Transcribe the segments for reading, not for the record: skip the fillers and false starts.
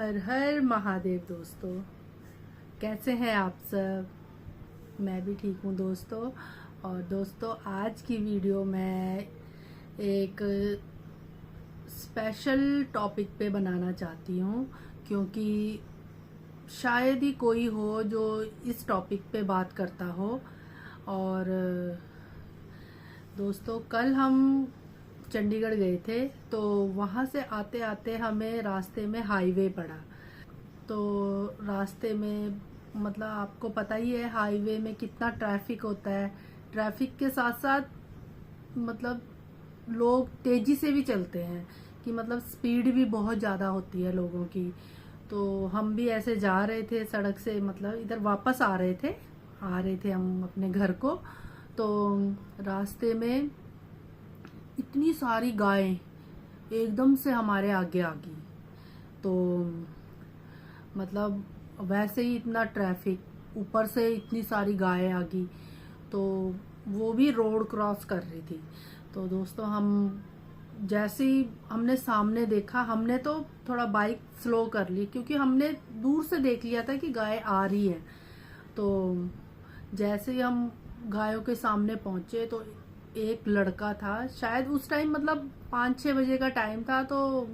हर हर महादेव दोस्तों, कैसे हैं आप सब। मैं भी ठीक हूँ दोस्तों। और दोस्तों, आज की वीडियो मैं एक स्पेशल टॉपिक पे बनाना चाहती हूँ, क्योंकि शायद ही कोई हो जो इस टॉपिक पे बात करता हो। और दोस्तों, कल हम चंडीगढ़ गए थे, तो वहाँ से आते आते हमें रास्ते में हाईवे पड़ा। तो रास्ते में मतलब आपको पता ही है हाईवे में कितना ट्रैफिक होता है। ट्रैफिक के साथ साथ मतलब लोग तेजी से भी चलते हैं, कि मतलब स्पीड भी बहुत ज़्यादा होती है लोगों की। तो हम भी ऐसे जा रहे थे सड़क से, मतलब इधर वापस आ रहे थे हम अपने घर को। तो रास्ते में इतनी सारी गायें एकदम से हमारे आगे आ गई। तो मतलब वैसे ही इतना ट्रैफिक, ऊपर से इतनी सारी गायें आ गई, तो वो भी रोड क्रॉस कर रही थी। तो दोस्तों, हम जैसे ही हमने सामने देखा, हमने तो थोड़ा बाइक स्लो कर ली, क्योंकि हमने दूर से देख लिया था कि गाय आ रही है। तो जैसे ही हम गायों के सामने पहुंचे, तो एक लड़का था, शायद उस टाइम मतलब 5-6 बजे का टाइम था। तो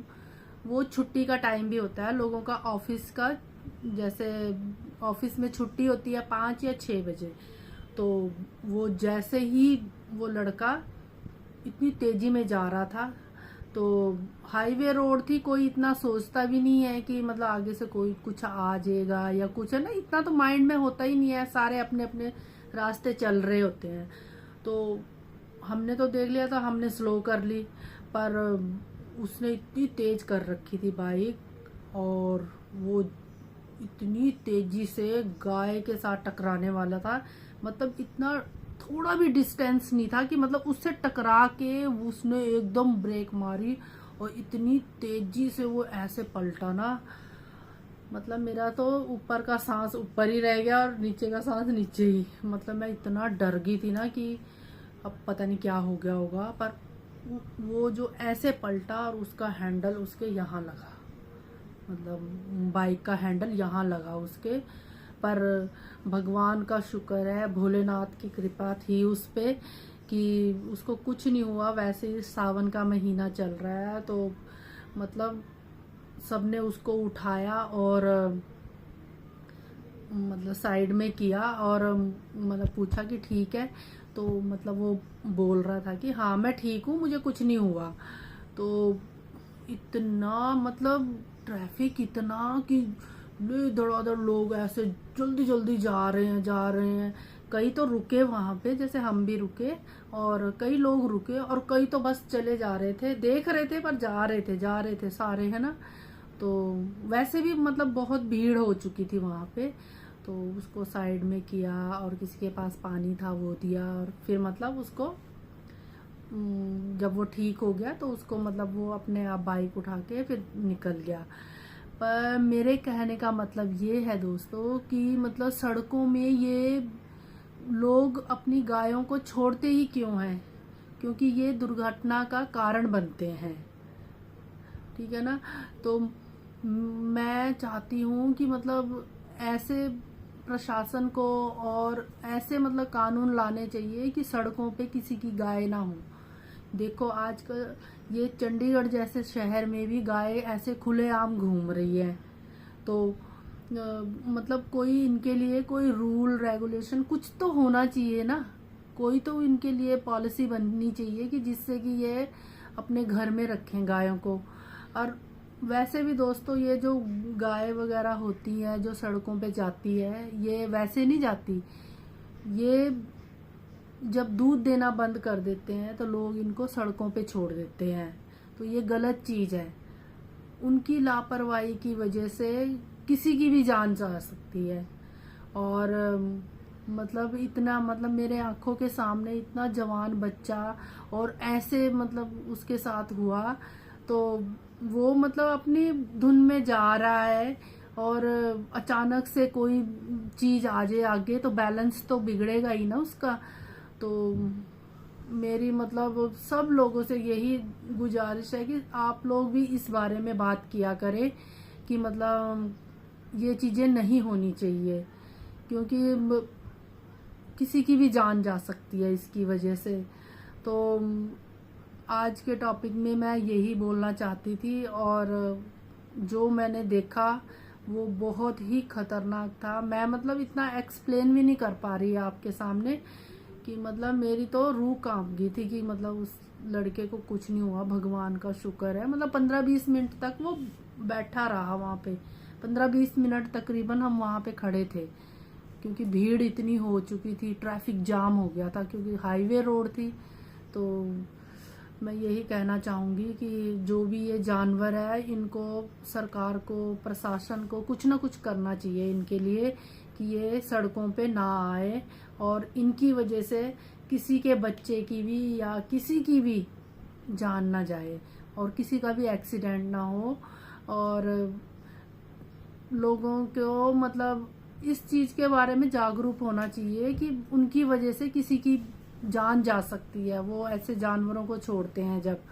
वो छुट्टी का टाइम भी होता है लोगों का, ऑफिस का। जैसे ऑफिस में छुट्टी होती है 5 या 6 बजे। तो वो जैसे ही वो लड़का इतनी तेजी में जा रहा था, तो हाईवे रोड थी, कोई इतना सोचता भी नहीं है कि मतलब आगे से कोई कुछ आ जाएगा या कुछ, है ना, इतना तो माइंड में होता ही नहीं है। सारे अपने अपने रास्ते चल रहे होते हैं। तो हमने तो देख लिया था, हमने स्लो कर ली, पर उसने इतनी तेज कर रखी थी बाइक, और वो इतनी तेजी से गाय के साथ टकराने वाला था। मतलब इतना थोड़ा भी डिस्टेंस नहीं था कि मतलब उससे टकरा के उसने एकदम ब्रेक मारी, और इतनी तेजी से वो ऐसे पलटा ना, मतलब मेरा तो ऊपर का सांस ऊपर ही रह गया और नीचे का सांस नीचे ही। मतलब मैं इतना डर गई थी ना कि अब पता नहीं क्या हो गया होगा। पर वो जो ऐसे पलटा और उसका हैंडल उसके यहाँ लगा, मतलब बाइक का हैंडल यहाँ लगा उसके। पर भगवान का शुक्र है, भोलेनाथ की कृपा थी उस पे कि उसको कुछ नहीं हुआ। वैसे ही सावन का महीना चल रहा है, तो मतलब सबने उसको उठाया और मतलब साइड में किया, और मतलब पूछा कि ठीक है। तो मतलब वो बोल रहा था कि हाँ मैं ठीक हूँ, मुझे कुछ नहीं हुआ। तो इतना मतलब ट्रैफिक इतना कि ले धड़ाधड़ लोग ऐसे जल्दी जल्दी जा रहे हैं। कई तो रुके वहां पे, जैसे हम भी रुके, और कई लोग रुके, और कई तो बस चले जा रहे थे, देख रहे थे पर जा रहे थे सारे, है ना। तो वैसे भी मतलब बहुत भीड़ हो चुकी थी वहां पे। तो उसको साइड में किया, और किसी के पास पानी था वो दिया, और फिर मतलब उसको जब वो ठीक हो गया, तो उसको मतलब वो अपने आप बाइक उठा के फिर निकल गया। पर मेरे कहने का मतलब ये है दोस्तों कि मतलब सड़कों में ये लोग अपनी गायों को छोड़ते ही क्यों हैं, क्योंकि ये दुर्घटना का कारण बनते हैं, ठीक है ना। तो मैं चाहती हूँ कि मतलब ऐसे प्रशासन को और ऐसे मतलब कानून लाने चाहिए कि सड़कों पे किसी की गाय ना हो। देखो आजकल ये चंडीगढ़ जैसे शहर में भी गाय ऐसे खुलेआम घूम रही है। तो मतलब कोई इनके लिए कोई रूल रेगुलेशन कुछ तो होना चाहिए ना। कोई तो इनके लिए पॉलिसी बननी चाहिए कि जिससे कि ये अपने घर में रखें गायों को। और वैसे भी दोस्तों, ये जो गाय वगैरह होती है जो सड़कों पे जाती है, ये वैसे नहीं जाती। ये जब दूध देना बंद कर देते हैं, तो लोग इनको सड़कों पे छोड़ देते हैं। तो ये गलत चीज है। उनकी लापरवाही की वजह से किसी की भी जान जा सकती है। और मतलब इतना, मतलब मेरे आंखों के सामने इतना जवान बच्चा और ऐसे मतलब उसके साथ हुआ। तो वो मतलब अपनी धुन में जा रहा है, और अचानक से कोई चीज आ जाए आगे, तो बैलेंस तो बिगड़ेगा ही ना उसका। तो मेरी मतलब सब लोगों से यही गुजारिश है कि आप लोग भी इस बारे में बात किया करें कि मतलब ये चीज़ें नहीं होनी चाहिए, क्योंकि किसी की भी जान जा सकती है इसकी वजह से। तो आज के टॉपिक में मैं यही बोलना चाहती थी, और जो मैंने देखा वो बहुत ही खतरनाक था। मैं मतलब इतना एक्सप्लेन भी नहीं कर पा रही आपके सामने कि मतलब मेरी तो रूह कांप गई थी कि मतलब उस लड़के को कुछ नहीं हुआ, भगवान का शुक्र है। मतलब 15-20 मिनट तक वो बैठा रहा वहाँ पे, 15-20 मिनट तकरीबन हम वहाँ पे खड़े थे, क्योंकि भीड़ इतनी हो चुकी थी, ट्रैफिक जाम हो गया था, क्योंकि हाईवे रोड थी। तो मैं यही कहना चाहूँगी कि जो भी ये जानवर है, इनको सरकार को, प्रशासन को कुछ ना कुछ करना चाहिए इनके लिए, कि ये सड़कों पे ना आए और इनकी वजह से किसी के बच्चे की भी या किसी की भी जान ना जाए और किसी का भी एक्सीडेंट ना हो। और लोगों को मतलब इस चीज़ के बारे में जागरूक होना चाहिए कि उनकी वजह से किसी की जान जा सकती है, वो ऐसे जानवरों को छोड़ते हैं जब।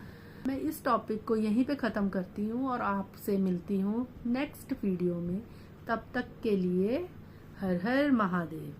मैं इस टॉपिक को यहीं पे ख़त्म करती हूँ और आपसे मिलती हूँ नेक्स्ट वीडियो में। तब तक के लिए हर हर महादेव।